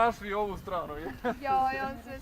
našli ovu stranu. Joj, on se...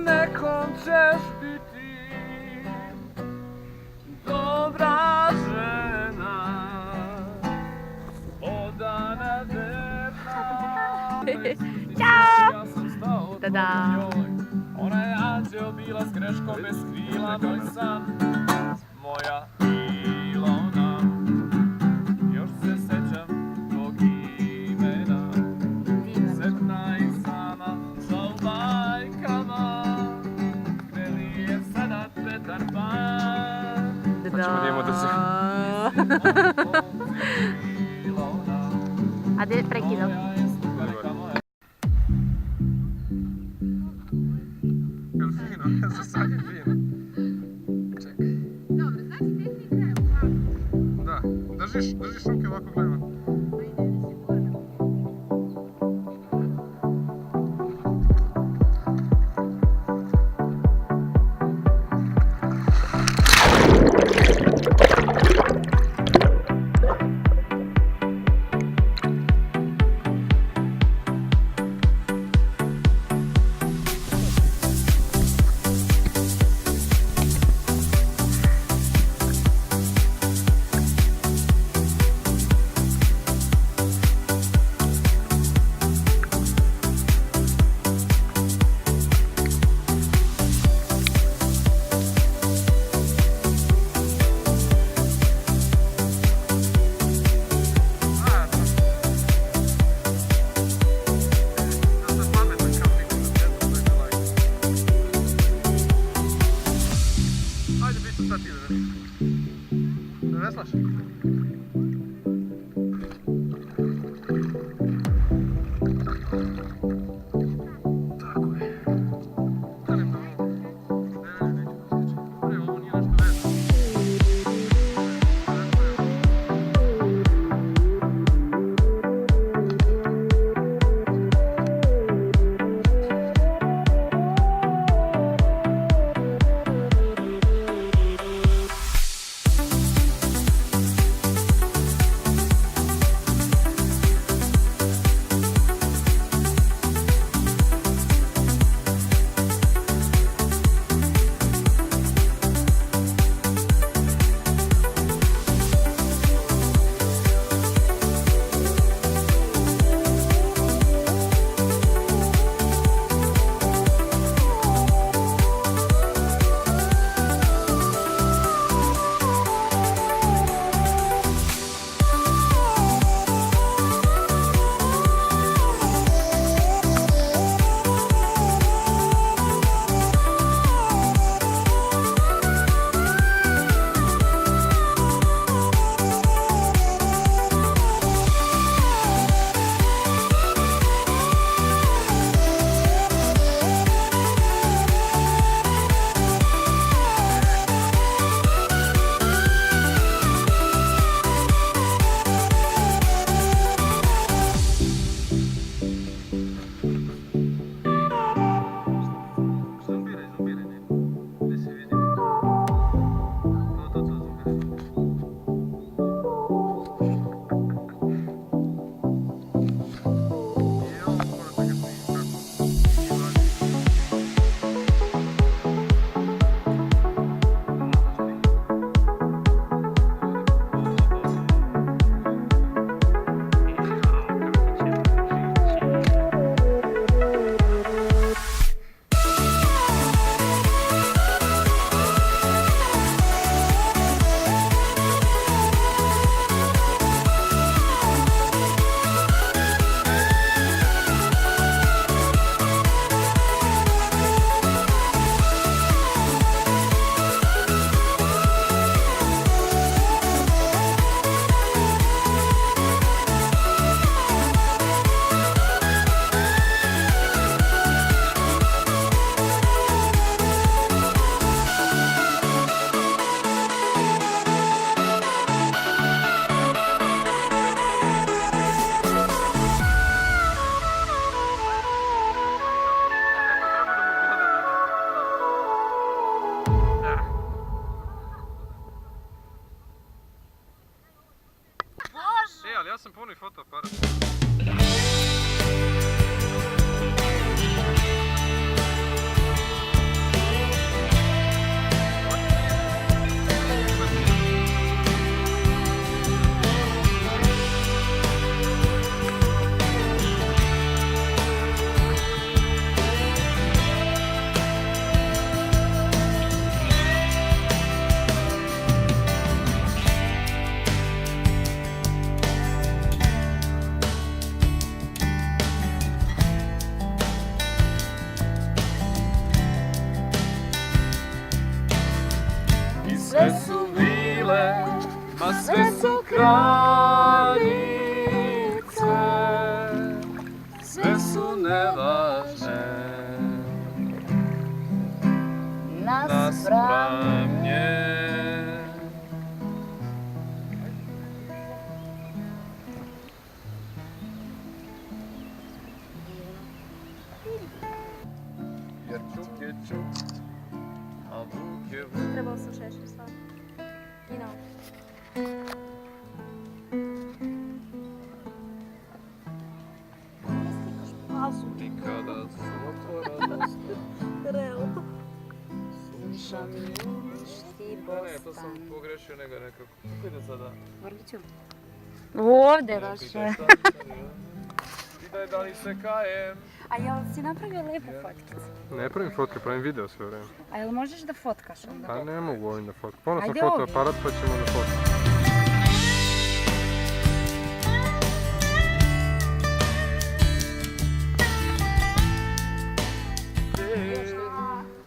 Nekom ćeš biti dobra žena, odana verna. Ćao! Ja sam stao Tada! tvoj, ona je anđeo bila s greškom bez krila, moj san, moja Ilona. Još se sećam tvog imena, sretna i sama, sa u bajkama, gde li je sada Petar Pan? Tada! A gdje prekidam? Jel fino? Za sad je fino. Čekaj. Dobro, znači ti kraju, Da, držiš ruke ovako gledam. Ne slaš? Tako je. Stanem na ovo. Ne, neću posjeći. Ne, ovo nije nešto vezano. sam puni fotoaparat. Sve su vile, ma sve su kraljice, sve su nevažne naspram nje. Jer čuk je čuk, a vuk je vuk. Trebalo sam šešir stvarno. I na I kada sutra dosta Realno. Slušam ljušti Ne, to sam bostan. pogrešio nego nekako. Kako ide sada? Vrliću. Ovdje Ne došlo pitaj je. šta, pitaj da li se kajem. A jel si napravio lijepu fotkicu? Ne pravim fotke, pravim video sve vrijeme. A jel možeš da fotkaš onda? Pa ne mogu ovim da fotkam. Ponosno Ajde fotoaparat pa ćemo da fotkam.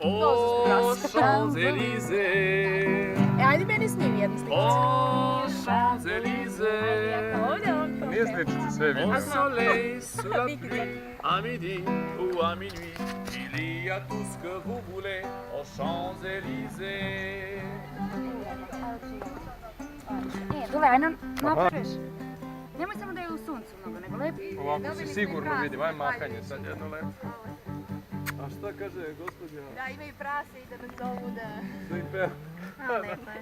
Au Champs-Élysées, E, ajde meni snimi jednu sličicu. au Champs-Élysées. Ovdje on to. Nije sličice, sve je video. Au soleil, sous la Vidi, pluie, à midi ou à minuit, il y a tout ce que vous voulez aux Champs-Élysées. Dule, ajde napraviš. Nemoj samo da je u suncu mnogo, nego lepo. Ovako se sigurno vidim, aj mahanje sad jedno lepo. A šta kaže gospođa? Da, ima i prase i da nas zovu da... Da im peva. A, lepo je.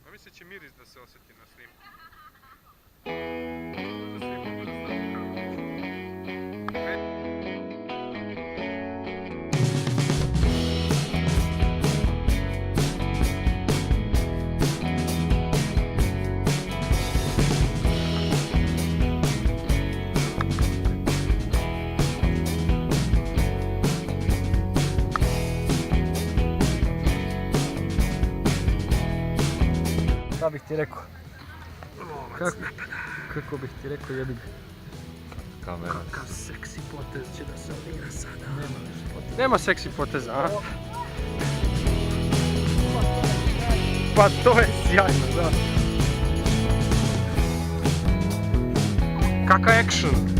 A mislim će miris da se osjeti na snimku. Šta bih ti rekao? Kako bih ti rekao, jebi ga. Kamera. Kakav seksi potez će da se odigra sada. Nema seksi poteza, a? Pa to je sjajno, da. Kaka action!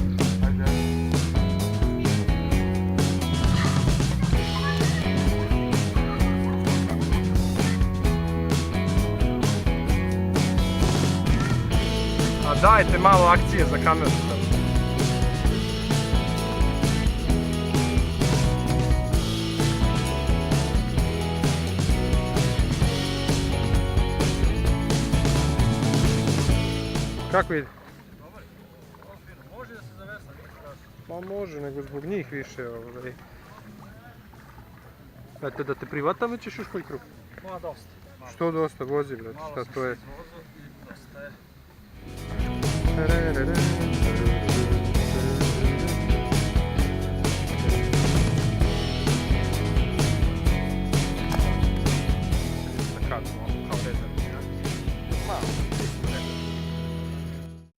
A dajte malo akcije za kameru. Kako ide? Može da se zavesa, nije strašno. Pa može, nego zbog njih više. Eto, da te privatam, već ćeš još koji krug? Ma dosta. Što dosta vozi, brate, šta to je? Dosta je. Re, re, re, re.